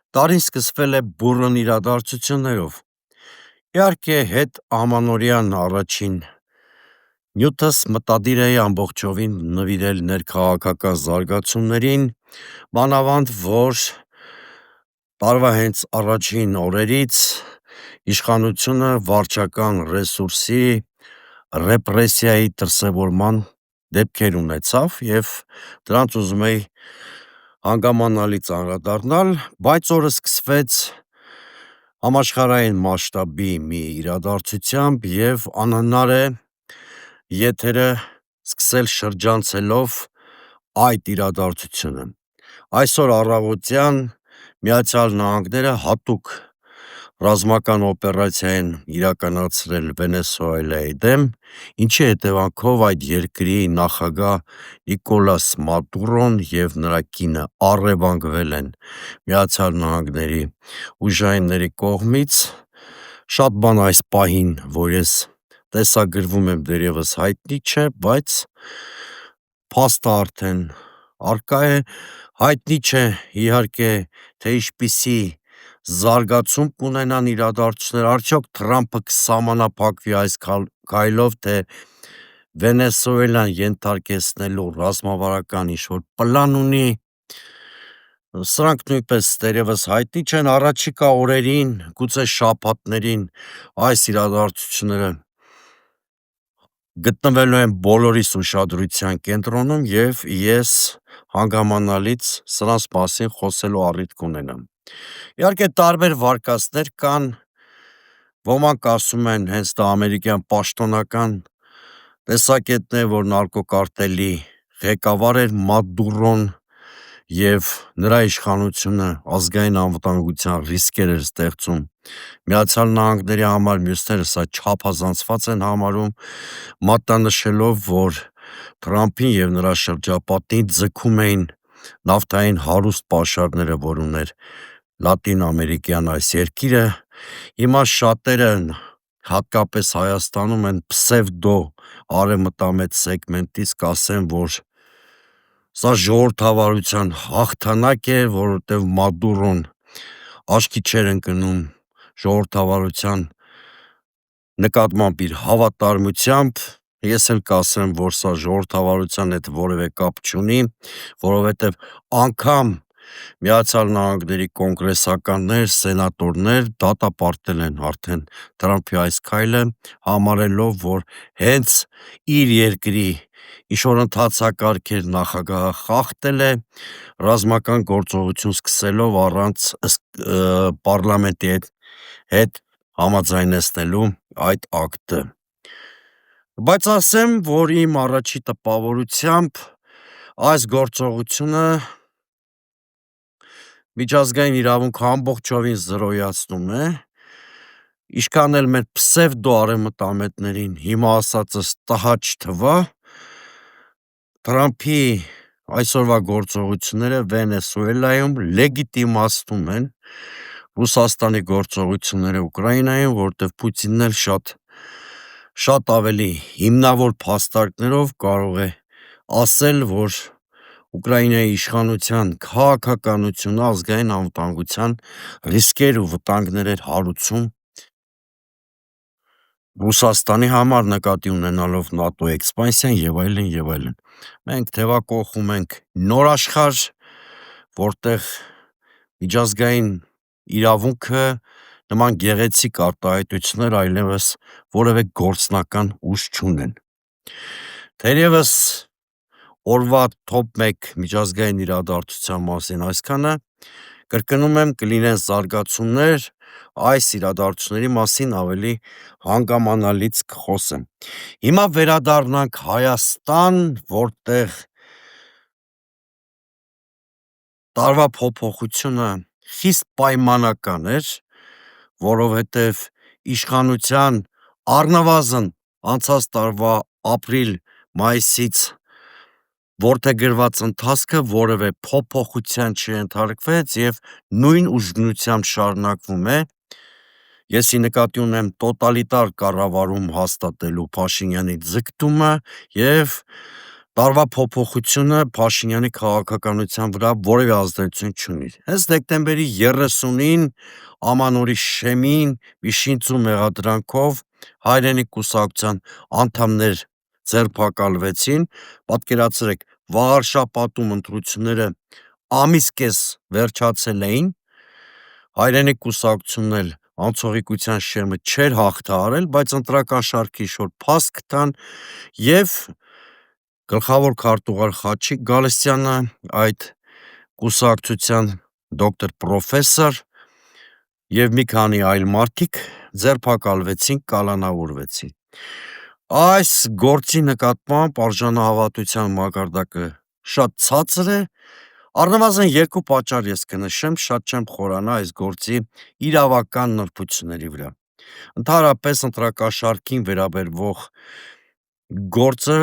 Տարին սկսվել է բուռն իրադարձություններով։ Իհարկե, հետ ամանորյան առաջին նյութս մտադիր էի ամբողջովին նվիրել ներքաղաքական զարգացումներին, մանավանդ որ տարվա հենց առաջին օրերից իշխանությունը վարչական ռեսուրսի ռեպրեսիայի դրսևորման դեպքեր ունեցավ և դրանց ուզում էի հանգամանալից անդրադառնալ, բայց օրը սկսվեց համաշխարհային մասշտաբի մի իրադարձությամբ և անհնար է եթերը սկսել շրջանցելով այդ իրադարձությունը։ Այսօր առավոտյան ԱՄՆ-ը հատուկ ռազմական օպերացիա են իրականացրել Վենեսուելայի դեմ, ինչի հետևանքով այդ երկրի նախագահ Նիկոլաս Մադուրոն և նրա կինը առևանգվել են ԱՄՆ ուժայինների կողմից։ Շատ բան այս պահին, որ ես տեսագրվում եմ, դեռևս հայտնի չէ, բայց փաստը արդեն առկա է, հայտնի չէ իհարկե, թե ինչպիսի զարգացում կունենան իրադարձությունները, արդյոք Թրամփը կսահմանափակվի այս քայլով, թե Վենեսուելան ենթարկեցնելու ռազմավարական ինչ-որ պլան ունի, սրանք նույնպես դեռևս հայտնի չեն, առաջիկա օրերին, գուցե շաբաթներին այս իրադարձությունները գտնվելու են բոլորիս ուշադրության կենտրոնում և ես հանգամանալից սրանց մասին խոսելու առիթ կունենամ։ Իհարկե տարբեր վարկածներ կան, ոմանք ասում են հենց դա ամերիկյան պաշտոնական տեսակետն է, որ նարկոկարտելի ղեկավար էր Մադուրոն և նրա իշխանությունը ազգային անվտանգության ռիսկեր էր ստեղծում ԱՄՆ-ի համար, մյուսները սա չափազանցված են համարում, մատնանշելով, որ Թրամփին և նրա շրջապատին ձգում էին նավթային հարուստ պաշարները, որ ուներ լատինաամերիկյան այս երկիրը։ Հիմա շատերը, հատկապես Հայաստանում են պսևդո արևմտամետ սեգմենտից կասեն, որ սա ժողովրդավարության հաղթանակ է, որովհետև Մադուրոն աչքի չէր ընկնում ժողովրդավարության նկատմամբ իր հավատարմությամբ, ես էլ կասեմ, որ սա ժողովրդավարության հետ որևէ կապ չունի, որովհետև անգամ ԱՄՆ կոնգրեսականներ, սենատորներ դատապարտել են արդեն Թրամփի այս քայլը, համարելով, որ հենց իր երկրի ինչ-որ ընդհանցակարգեր նախագահը խախտել է, ռազմական գործողություն սկսելով առանց պառլամենտի հետ համաձայնեցնելու այդ ակտը։ Բայց ասեմ, որ իմ առաջի տպավորությամբ այս գործողությունը միջազգային իրավունքը ամբողջովին զրոյացնում է, ինչքան էլ մեր պսևդո արևմտամետներին հիմա ասածս տհաճ թվա, Թրամփի այսօրվա գործողությունները Վենեսուելայում լեգիտիմացնում են Ռուսաստանի գործողությունները Ուկրաինայում, որովհետև Պուտինն էլ շատ ավելի հիմնավոր փաստարկներով կարող է ասել, որ Ուկրաինայի իշխանության քաղաքականությունը ազգային անվտանգության ռիսկեր ու վտանգներ էր հարուցում Ռուսաստանի համար, նկատի ունենալով ՆԱՏՕ էքսպանսիան և այլն, և այլն։ Մենք թևակողում ենք նոր աշխարհ, որտեղ միջազգային իրավունքը նման գեղեցիկ արտահայտություններ այլևս որևէ գործնական ուժ չունեն։ Թերևս օրվա թոփ 1 միջազգային իրադարձության մասին այսքանը, կրկնում եմ, կլինեն զարգացումներ, այս իրադարձությունների մասին ավելի հանգամանալից կխոսեմ։ Հիմա վերադառնանք Հայաստան, որտեղ տարվա փոփոխությունը խիստ պայմանական էր, որովհետև իշխանության առնվազն անցած տարվա ապրիլ-մայիսից որդեգրված ընթացքը որևէ փոփոխության չենթարկվեց և նույն ուժգնությամբ շարունակվում է։ Ես ի նկատի ունեմ տոտալիտար կառավարում հաստատելու Փաշինյանի ձգտումը և տարվա փոփոխությունը Փաշինյանի քաղաքականության վրա որևէ ազդեցություն չունի։ Հենց դեկտեմբերի 30-ին Ամանորի շեմին Վիշինցու մեղադրանքով Հայրենիք կուսակցության անդամներ ձերբակալվեցին, պատկերացրեք, Վաղարշապատում ընտրությունները ամիս կես վերջացել էին, Հայրենիք կուսակցությունն էլ անցողիկության շեմը չէր հաղթահարել, բայց ընտրական շարքի ինչ-որ փաստ գտան և գլխավոր քարտուղար Խաչիկ Գալստյանը, այդ կուսակցության դոկտոր պրոֆեսոր և մի քանի այլ մարդիկ ձերբակալվեցին, կալանավորվեցին։ Այս գործի նկատմամբ արժանահավատության մակարդակը շատ ցածր է, առնվազն երկու պատճառ ես կնշեմ, շատ չեմ խորանա այս գործի իրավական նրբությունների վրա։ Ընդհանրապես ընտրակաշարքին վերաբերվող գործը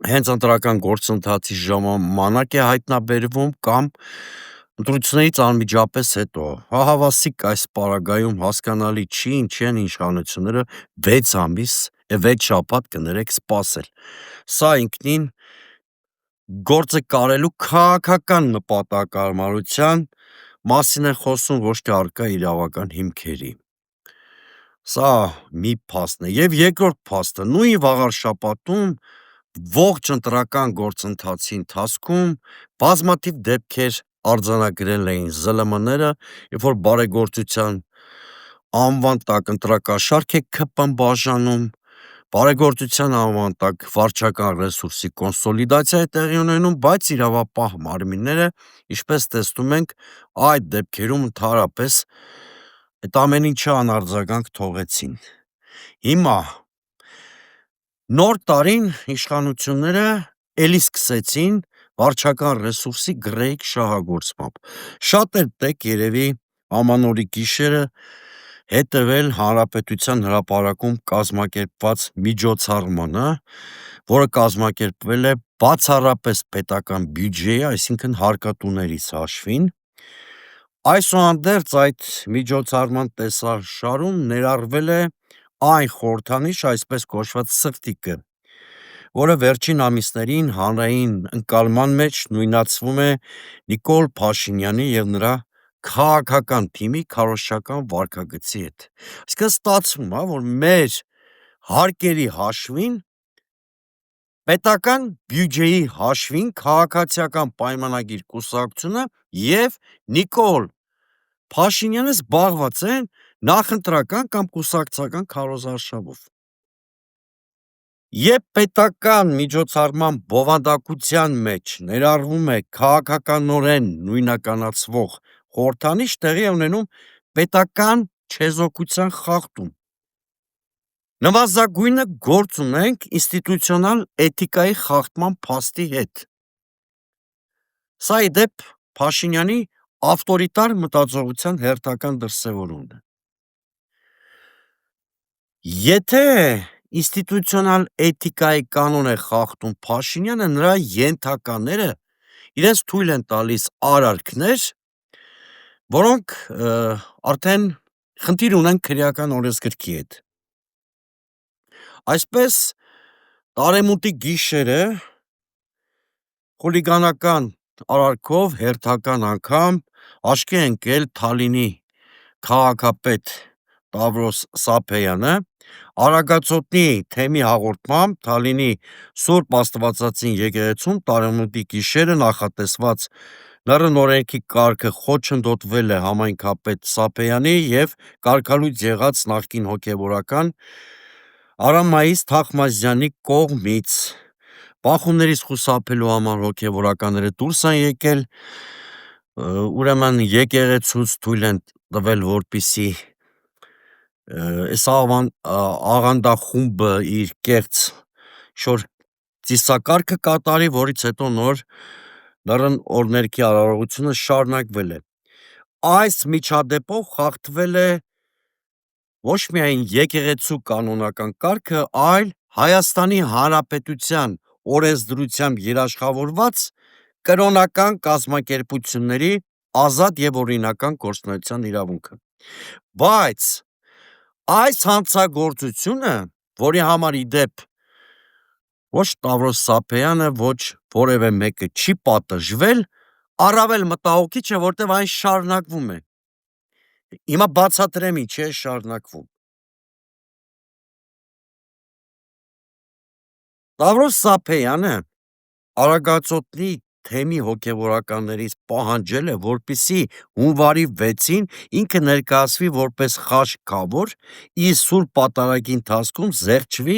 հենց ընտրական գործընթացի ժամանակ է հայտնաբերվում կամ ընտրություններից անմիջապես հետո։ Ահավասիկ այս պարագայում հասկանալի չի, ինչի են իշխանությունները 6 ամիս, 6 շաբաթ կներեք սպասել։ Սա ինքնին գործը կարելու քաղաքական նպատակահարմարության մասին է խոսում, ոչ թե առկա իրավական հիմքերի։ Սա մի փաստն է, և երկրորդ փաստը, նույն Վաղարշապատում ողջ ընտրական գործընթացի ընթացքում բազմաթիվ դեպքեր արձանագրել էին ԶԼՄ-ները, երբ որ բարեգործության անվան տակ ընտրակաշարք է ՔՊ-ն բաժանում, բարեգործության անվան տակ վարչական ռեսուրսի կոնսոլիդացիա է տեղի ունենում, բայց իրավապահ մարմինները, ինչպես տեսնում ենք, այդ դեպքերում ընդհանրապես այդ ամեն ինչը անարձագանք թողեցին։ Հիմա նոր տարին իշխանությունները էլի սկսեցին վարչական ռեսուրսի գռեհիկ շահագործմամբ։ Շատերդ եք երևի Ամանորի գիշերը հետևել Հանրապետության հրապարակում կազմակերպված միջոցառմանը, որը կազմակերպվել է բացառապես պետական բյուջեի, այսինքն հարկատուներից հաշվին։ Այսուհանդերձ այդ միջոցառման տեսաշարում ներառվել է այն խորհրդանիշ, այսպես կոչված սրտիկը, որը վերջին ամիսներին հանրային ընկալման մեջ նույնացվում է Նիկոլ Փաշինյանի և նրա քաղաքական թիմի քարոզչական վարքագծի հետ։ Այսինքն ստացվում է, որ մեր հարկերի հաշվին, պետական բյուջեի հաշվին Քաղաքացիական պայմանագիր կուսակցությունը և Նիկոլ Փաշինյանը զբաղված են նախընտրական կամ կուսակցական քարոզարշավով։ Երբ պետական միջոցառման բովանդակության մեջ ներառվում է քաղաքականորեն նույնականացվող խորհրդանիշ, տեղի է ունենում պետական չեզոքության խախտում։ Նվազագույնը գործ ունենք ինստիտուցիոնալ էթիկայի խախտման փաստի հետ։ Սա ի դեպ Փաշինյանի ավտորիտար մտածողության հերթական դրսևորումն է։ Եթե ինստիտուցիոնալ էթիկայի կանոն է խախտում Փաշինյանը, նրա ենթակաները իրենց թույլ են տալիս արարքներ, որոնք արդեն խնդիր ունեն քրեական օրենսգրքի հետ։ Այսպես Տարեմուտի գիշերը խուլիգանական արարքով հերթական անգամ աչքի է ընկել Թալինի քաղաքապետ Տավրոս Սափեյանը, Արագածոտնի թեմի հաղորդմամբ Թալինի Սուրբ Աստվածածին եկեղեցում Տարեմուտի գիշերը նախատեսված ԼՌ օրենքի կարգը խոչընդոտվել է համայնքապետ Սափեյանի և կարգալույծ եղած նախկին հոգևորական Արամայիս Թախմազյանի կողմից։ Բախումներից խուսափելու համար հոգևորականները դուրս են եկել, ուրեմն եկեղեցուց թույլ են տվել, որպեսզի այս աղանդախումբը իր կեղծ ինչ-որ ծիսակարգը կատարի, որից հետո նոր ԼՌ օրենքի արարողությունը շարունակվել է։ Այս միջադեպով խախտվել է ոչ միայն եկեղեցու կանոնական կարգը, այլ Հայաստանի Հանրապետության օրենսդրությամբ երաշխավորված կրոնական կազմակերպությունների ազատ և օրինական գործունեության իրավունքը։ Բայց այս հանցագործությունը, որի համար ի դեպ Ոչ Տավրոս Սափեյանը, ոչ որևէ մեկը չի պատժվել, առավել մտահոգիչ է, որտեղ այն շարունակվում է։ Հիմա բացատրեմ ինչի է շարունակվում։ Տավրոս Սափեյանը Արագածոտնի թեմի հոգևորականներից պահանջել է, որպեսզի հունվարի 6-ին ինքը ներկայացվի որպես խաչքավոր, իսկ Սուրբ Պատարագի ընթացքում զեղչվի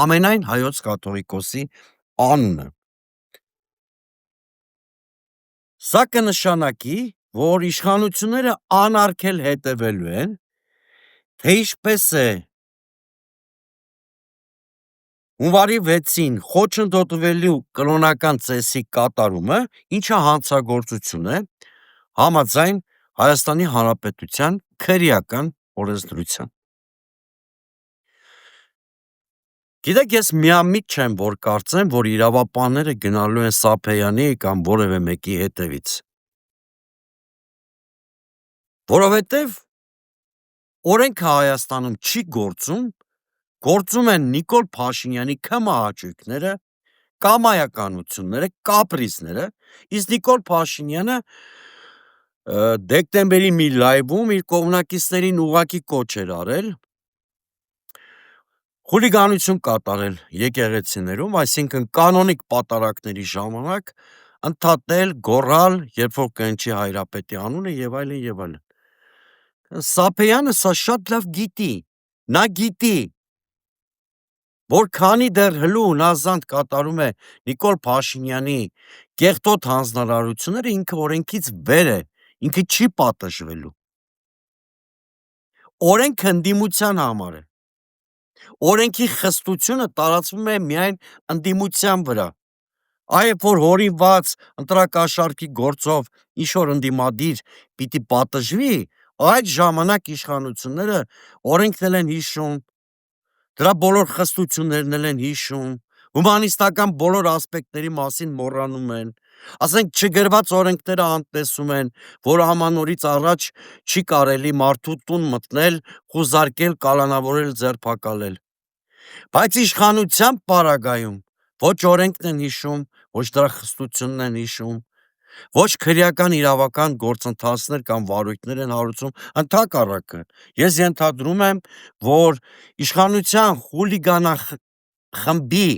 ամենայն Հայոց կաթողիկոսի անունը։ Սա կնշանակի, որ իշխանությունները անարգել հետևելու են, թե ինչպես է հունվարի 6-ին խոչընդոտվելու կրոնական ծեսի կատարումը, ինչը հանցագործություն է, համաձայն Հայաստանի Հանրապետության քրեական օրենսդրության։ Գիտեք, ես միամիտ չեմ, որ կարծեմ, որ իրավապահները գնալու են Սափեյանի կամ որևէ մեկի հետևից։ Որովհետև օրենքը Հայաստանում չի գործում, գործում են Նիկոլ Փաշինյանի քմահաճույքները, կամայականությունները, կապրիզները, իսկ Նիկոլ Փաշինյանը դեկտեմբերի մի լայվում իր կողմնակիցներին ուղղակի կոչ էր արել խուլիգանություն կատարել եկեղեցիներում, այսինքն կանոնիկ պատարագների ժամանակ ընդհատել, գոռալ, երբ որ կնչի Հայրապետի անունը եւ այլն եւ այլն։ Սափեյանը սա շատ լավ գիտի, նա գիտի, որ քանի դեռ հլու հնազանդ կատարում է Նիկոլ Փաշինյանի կեղտոտ հանձնարարությունները, ինքը օրենքից վեր է, ինքը չի պատժվելու։ Օրենքը ընդդիմության համար է։ Օրենքի խստությունը տարածվում է միայն ընդդիմության վրա։ Այբ որ հորինված ընտրակաշառքի գործով ինչ-որ ընդդիմադիր պիտի պատժվի, այդ ժամանակ իշխանությունները օրենքն են հիշում, դրա բոլոր խստություններն են հիշում, հումանիստական բոլոր ասպեկտների մասին մոռանում են, ասենք չգրված օրենքները անտեսում են, որ ամանորից առաջ չի կարելի մարդու տուն մտնել, խուզարկել, կալանավորել, ձերբակալել։ Բայց իշխանության պարագայում ոչ օրենքն են հիշում, ոչ դրա խստությունն են հիշում, ոչ քրեական իրավական գործընթացներ կամ վարույթներ են հարուցում, ընդհակառակը, ես ենթադրում եմ, որ իշխանության խուլիգանախմբի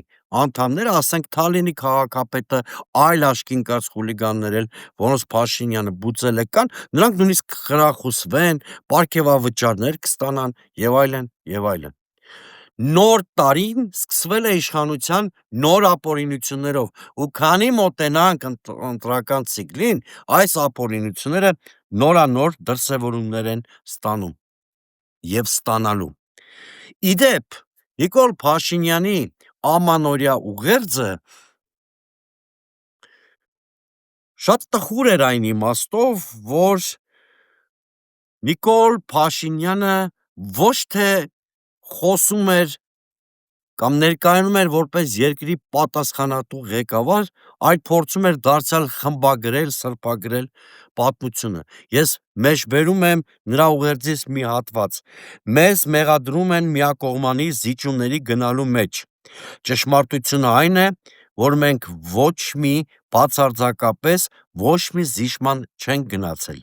անդամները, ասենք Թալինի քաղաքապետը, այլ աչքի ընկած խուլիգաններ էլ, որոնց Փաշինյանը բուծել է կան, նրանք նույնիսկ կխրախուսվեն, պարգևավճարներ կստանան եւ այլն եւ այլն։ Նոր տարին սկսվել է իշխանության նոր ապօրինություններով, ու քանի մոտենանք ընտրական ցիկլին, այս ապօրինությունները նորանոր դրսևորումներ են ստանում եւ ստանալու։ Իդեպ, Նիկոլ Փաշինյանի ամանորյա ուղերձը շատ տխուր էր այն իմաստով, որ Նիկոլ Փաշինյանը ոչ թե խոսում էր կամ ներկայանում էր որպես երկրի պատասխանատու ղեկավար, այլ փորձում էր դարձյալ խմբագրել, սրբագրել պատմությունը։ Ես մեջբերում եմ նրա ուղերձից մի հատված. մեզ մեղադրում են միակողմանի զիջումների գնալու մեջ։ Ճշմարտությունը այն է, որ մենք ոչ մի բացարձակապես ոչ մի զիջման չենք գնացել։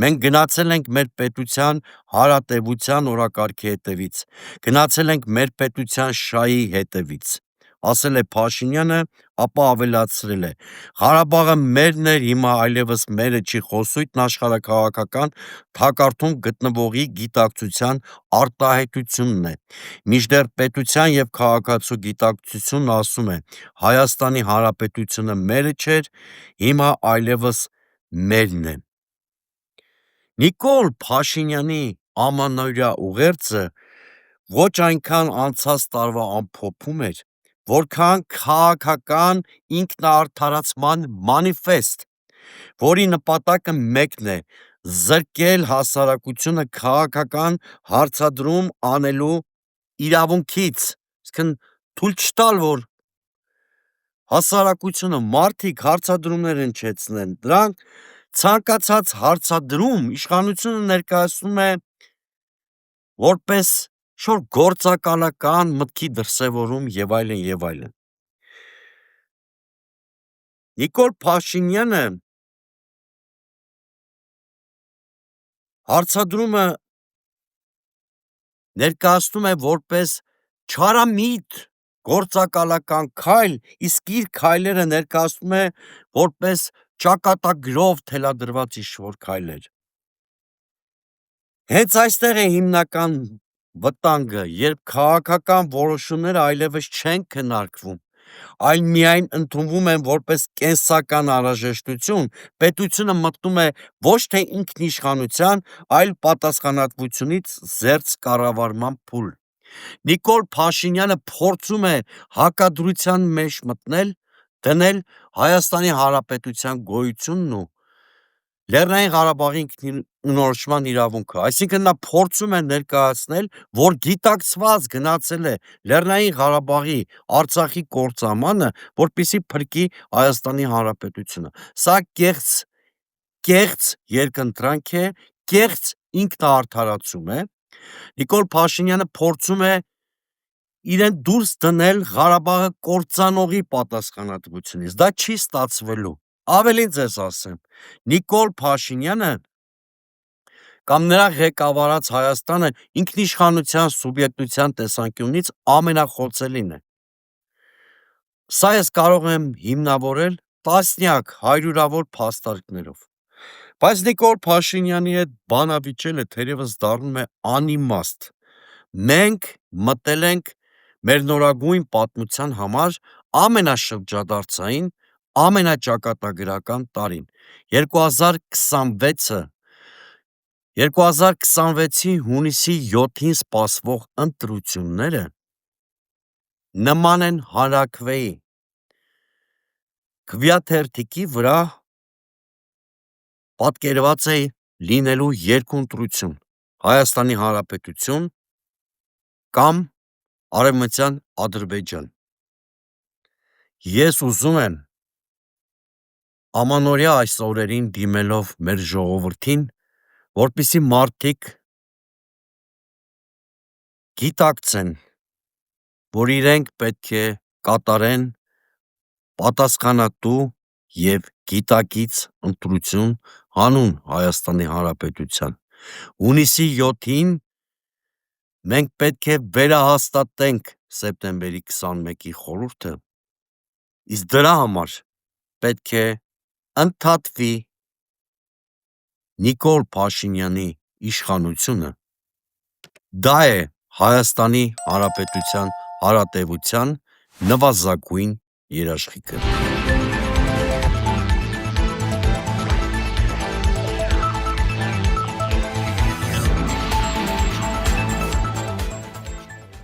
Մենք գնացել ենք մեր պետության հարատևության օրակարգի հետևից, գնացել ենք մեր պետության շահի հետևից, ասել է Փաշինյանը, ապա ավելացրել է. Ղարաբաղը մերն էր, հիմա այլևս մերը չի, խոսույթն աշխարհաքաղաքական թակարդում գտնվողի գիտակցության արտահայտությունն է, մինչդեռ պետության և քաղաքացու գիտակցությունն ասում է. Հայաստանի Հանրապետությունը մերը չէր, հիմա այլևս մերն է։ Նիկոլ Փաշինյանի ամանորյա ուղերձը ոչ այնքան անցած տարվա ամփոփում էր, որքան քաղաքական ինքնաարդարացման մանիֆեստ, որի նպատակը մեկն է՝ զրկել հասարակությունը քաղաքական հարցադրում անելու իրավունքից, այսինքն թույլ չտալ, որ հասարակությունը, մարդիկ հարցադրումներ հնչեցնեն, դրանք ցանկացած հարցադրում իշխանությունը ներկայացնում է որպես ինչ-որ գործակալական մտքի դրսևորում եւ այլն եւ այլն։ Նիկոլ Փաշինյանը հարցադրումը ներկայացնում է որպես չարամիտ գործակալական քայլ, իսկ իր քայլերը ներկայացնում է որպես ճակատագրով թելադրված ինչ-որ քայլեր։ Հենց այստեղ է հիմնական վտանգը, երբ քաղաքական որոշումները այլևս չեն քննարկվում, այլ միայն ընդունվում են որպես կենսական անհրաժեշտություն, պետությունը մտնում է ոչ թե ինքնիշխանության, այլ պատասխանատվությունից զերծ կառավարման փուլ։ Նիկոլ Փաշինյանը փորձում է հակադրության մեջ մտնել, դնել Հայաստանի Հանրապետության գոյությունն ու Լեռնային Ղարաբաղի ինքնորոշման իրավունքը, այսինքն նա փորձում է ներկայացնել, որ գիտակցված գնացել է Լեռնային Ղարաբաղի, Արցախի կործանմանը, որպեսզի փրկի Հայաստանի Հանրապետությունը։ Սա կեղծ երկընտրանք է, կեղծ ինքնաարդարացում է։ Նիկոլ Փաշինյանը փորձում է իրեն դուրս դնել Ղարաբաղը կործանողի պատասխանատվությունից։ Դա չի ստացվելու։ Ավելին ձեզ ասեմ, Նիկոլ Փաշինյանը կամ նրա ղեկավարած Հայաստանը ինքնիշխանության սուբյեկտության տեսանկյունից ամենախոցելին է։ Սա ես կարող եմ հիմնավորել տասնյակ, հարյուրավոր փաստարկներով։ Բայց Նիկոլ Փաշինյանի հետ բանավիճելը թերևս դառնում է անիմաստ։ Մենք մտել ենք մեր նորագույն պատմության համար ամենաշրջադարձային, ամենաճակատագրական տարին։ 2026-ի հունիսի 7-ին սպասվող ընտրությունները նման են հանրաքվեի։ Քվեաթերթիկի վրա պատկերված է լինելու երկու ընտրություն՝ Հայաստանի Հանրապետություն կամ Արևմտյան Ադրբեջան։ Ես ուզում եմ ամանորյա այս օրերին դիմելով մեր ժողովրդին, որպեսզի մարդիկ գիտակցեն, որ իրենք պետք է կատարեն պատասխանատու և գիտակից ընտրություն հանուն Հայաստանի Հանրապետության։ Հունիսի 7-ին մենք պետք է վերահաստատենք սեպտեմբերի 21-ի խորհուրդը, իսկ դրա համար պետք է ընդհատվի Նիկոլ Փաշինյանի իշխանությունը։ Դա է Հայաստանի Հանրապետության հարատևության նվազագույն երաշխիքը։